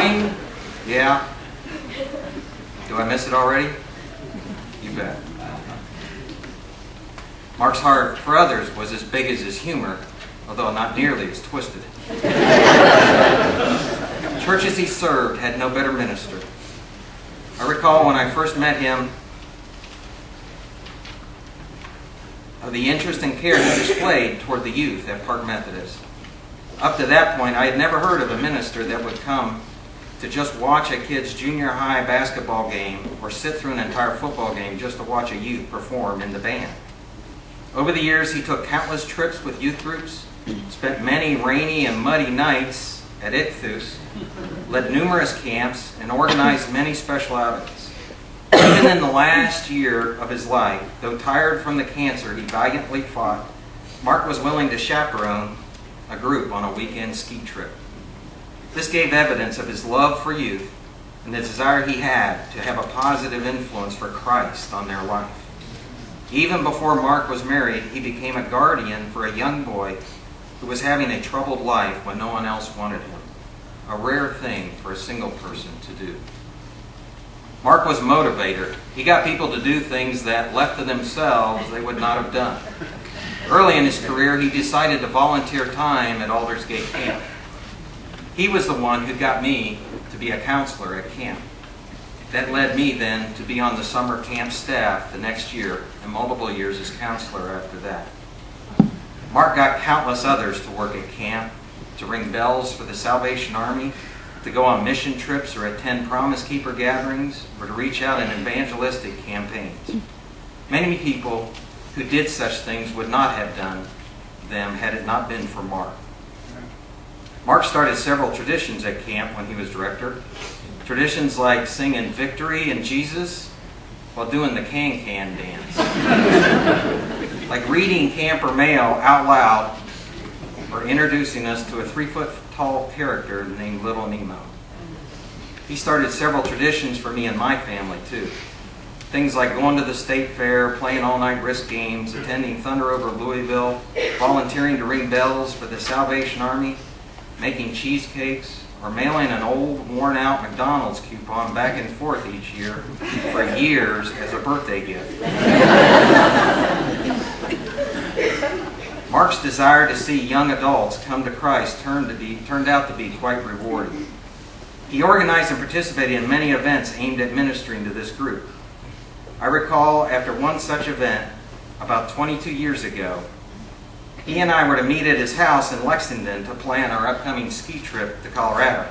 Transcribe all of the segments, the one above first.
Dwayne? Yeah. Do I miss it already? You bet. Mark's heart for others was as big as his humor, although not nearly as twisted. Churches he served had no better minister. I recall when I first met him of the interest and care he displayed toward the youth at Park Methodist. Up to that point, I had never heard of a minister that would come to just watch a kid's junior high basketball game or sit through an entire football game just to watch a youth perform in the band. Over the years, he took countless trips with youth groups, spent many rainy and muddy nights at Ichthus, led numerous camps, and organized many special outings. Even in the last year of his life, though tired from the cancer he valiantly fought, Mark was willing to chaperone a group on a weekend ski trip. This gave evidence of his love for youth and the desire he had to have a positive influence for Christ on their life. Even before Mark was married, he became a guardian for a young boy who was having a troubled life when no one else wanted him. A rare thing for a single person to do. Mark was a motivator. He got people to do things that, left to themselves, they would not have done. Early in his career, he decided to volunteer time at Aldersgate Camp. He was the one who got me to be a counselor at camp. That led me then to be on the summer camp staff the next year, and multiple years as counselor after that. Mark got countless others to work at camp, to ring bells for the Salvation Army, to go on mission trips or attend Promise Keeper gatherings, or to reach out in evangelistic campaigns. Many people who did such things would not have done them had it not been for Mark. Mark started several traditions at camp when he was director. Traditions like singing Victory and Jesus while doing the can-can dance. Like reading camper mail out loud or introducing us to a 3-foot-tall character named Little Nemo. He started several traditions for me and my family, too. Things like going to the state fair, playing all-night risk games, attending Thunder over Louisville, volunteering to ring bells for the Salvation Army, making cheesecakes, or mailing an old, worn-out McDonald's coupon back and forth each year for years as a birthday gift. Mark's desire to see young adults come to Christ turned out to be quite rewarding. He organized and participated in many events aimed at ministering to this group. I recall after one such event, about 22 years ago, he and I were to meet at his house in Lexington to plan our upcoming ski trip to Colorado.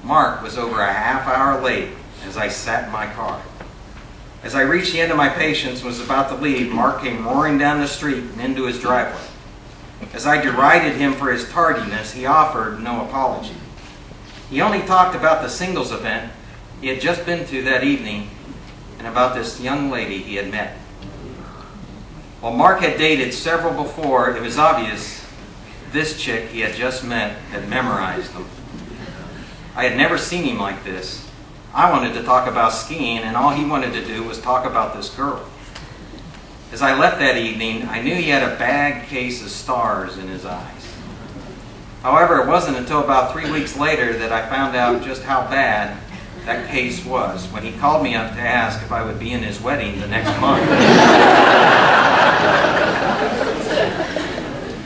Mark was over a half hour late as I sat in my car. As I reached the end of my patience and was about to leave, Mark came roaring down the street and into his driveway. As I derided him for his tardiness, he offered no apology. He only talked about the singles event he had just been to that evening and about this young lady he had met. While Mark had dated several before, it was obvious this chick he had just met had memorized them. I had never seen him like this. I wanted to talk about skiing, and all he wanted to do was talk about this girl. As I left that evening, I knew he had a bad case of stars in his eyes. However, it wasn't until about 3 weeks later that I found out just how bad that case was, when he called me up to ask if I would be in his wedding the next month.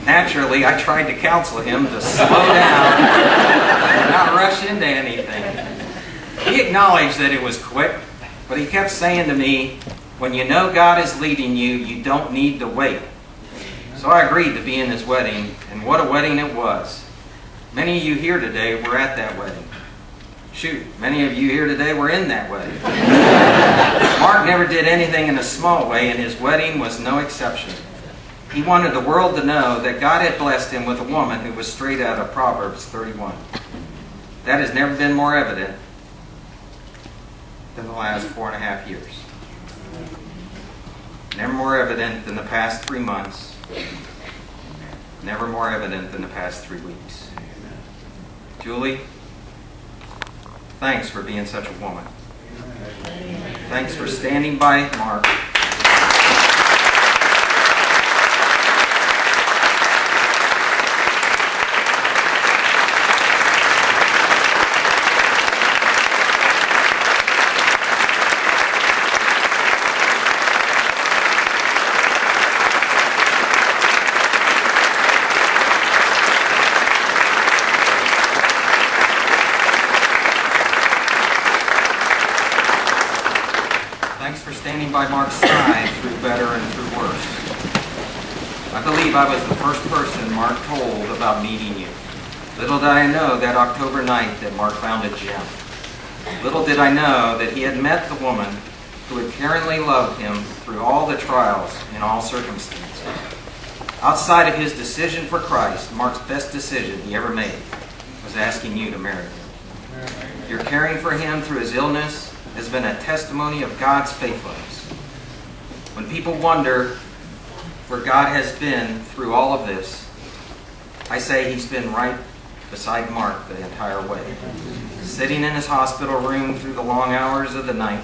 Naturally, I tried to counsel him to slow down and not rush into anything. He acknowledged that it was quick, but he kept saying to me, when you know God is leading you, you don't need to wait. So I agreed to be in his wedding, and what a wedding it was. Many of you here today were at that wedding. Shoot, many of you here today were in that wedding. Mark never did anything in a small way, and his wedding was no exception. He wanted the world to know that God had blessed him with a woman who was straight out of Proverbs 31. That has never been more evident than the last 4.5 years. Never more evident than the past 3 months. Never more evident than the past 3 weeks. Julie, thanks for being such a woman. Thanks for standing by Mark. thanks for standing by Mark's side through better and through worse. I believe I was the first person Mark told about meeting you. Little did I know that October night that Mark found a gem. Little did I know that he had met the woman who had caringly loved him through all the trials in all circumstances. Outside of his decision for Christ, Mark's best decision he ever made was asking you to marry him. Your caring for him through his illness has been a testimony of God's faithfulness. When people wonder where God has been through all of this, I say he's been right beside Mark the entire way. Sitting in his hospital room through the long hours of the night,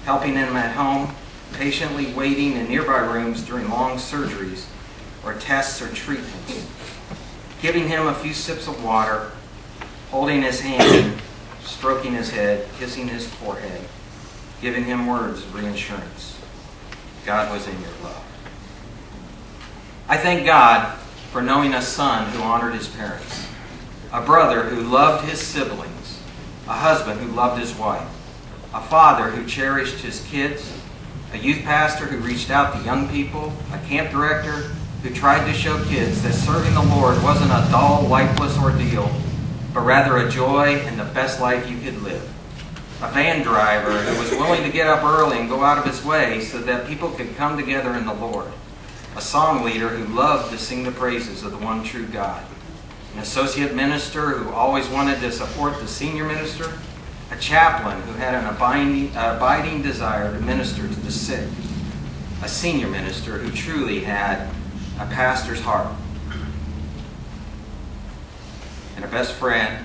helping him at home, patiently waiting in nearby rooms during long surgeries or tests or treatments, giving him a few sips of water, holding his hand, stroking his head, kissing his forehead, giving him words of reassurance. God was in your love. I thank God for knowing a son who honored his parents, a brother who loved his siblings, a husband who loved his wife, a father who cherished his kids, a youth pastor who reached out to young people, a camp director who tried to show kids that serving the Lord wasn't a dull, lifeless ordeal, but rather a joy and the best life you could live. A van driver who was willing to get up early and go out of his way so that people could come together in the Lord. A song leader who loved to sing the praises of the one true God. An associate minister who always wanted to support the senior minister. A chaplain who had an abiding desire to minister to the sick. A senior minister who truly had a pastor's heart. And a best friend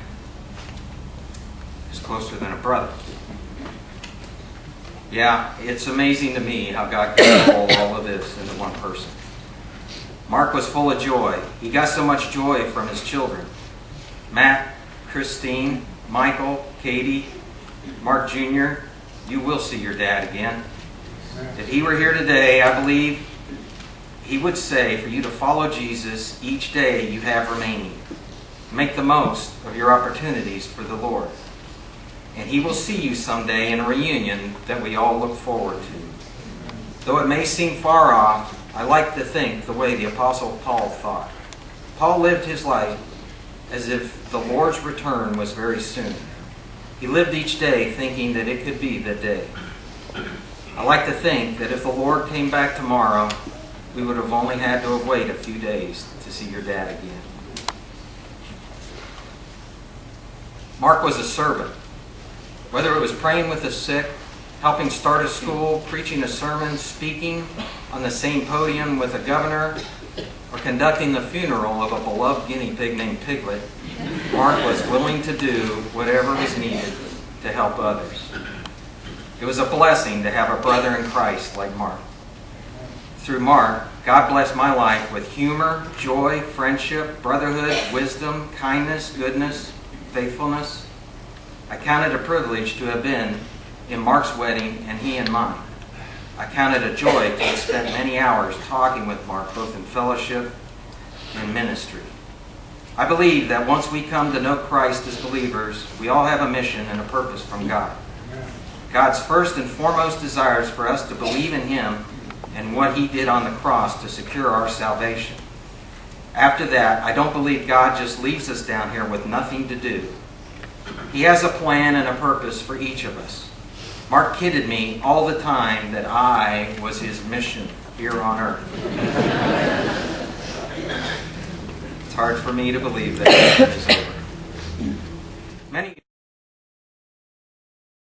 is closer than a brother. Yeah, it's amazing to me how God can roll all of this into one person. Mark was full of joy. He got so much joy from his children. Matt, Christine, Michael, Katie, Mark Jr., you will see your dad again. If he were here today, I believe he would say for you to follow Jesus each day you have remaining. Make the most of your opportunities for the Lord. And he will see you someday in a reunion that we all look forward to. Though it may seem far off, I like to think the way the Apostle Paul thought. Paul lived his life as if the Lord's return was very soon. He lived each day thinking that it could be the day. I like to think that if the Lord came back tomorrow, we would have only had to have waited a few days to see your dad again. Mark was a servant. Whether it was praying with the sick, helping start a school, preaching a sermon, speaking on the same podium with a governor, or conducting the funeral of a beloved guinea pig named Piglet, Mark was willing to do whatever was needed to help others. It was a blessing to have a brother in Christ like Mark. Through Mark, God blessed my life with humor, joy, friendship, brotherhood, wisdom, kindness, goodness, faithfulness. I count it a privilege to have been in Mark's wedding and he in mine. I count it a joy to have spent many hours talking with Mark, both in fellowship and ministry. I believe that once we come to know Christ as believers, we all have a mission and a purpose from God. God's first and foremost desire is for us to believe in him and what he did on the cross to secure our salvation. After that, I don't believe God just leaves us down here with nothing to do. He has a plan and a purpose for each of us. Mark kidded me all the time that I was his mission here on earth. It's hard for me to believe that it is over.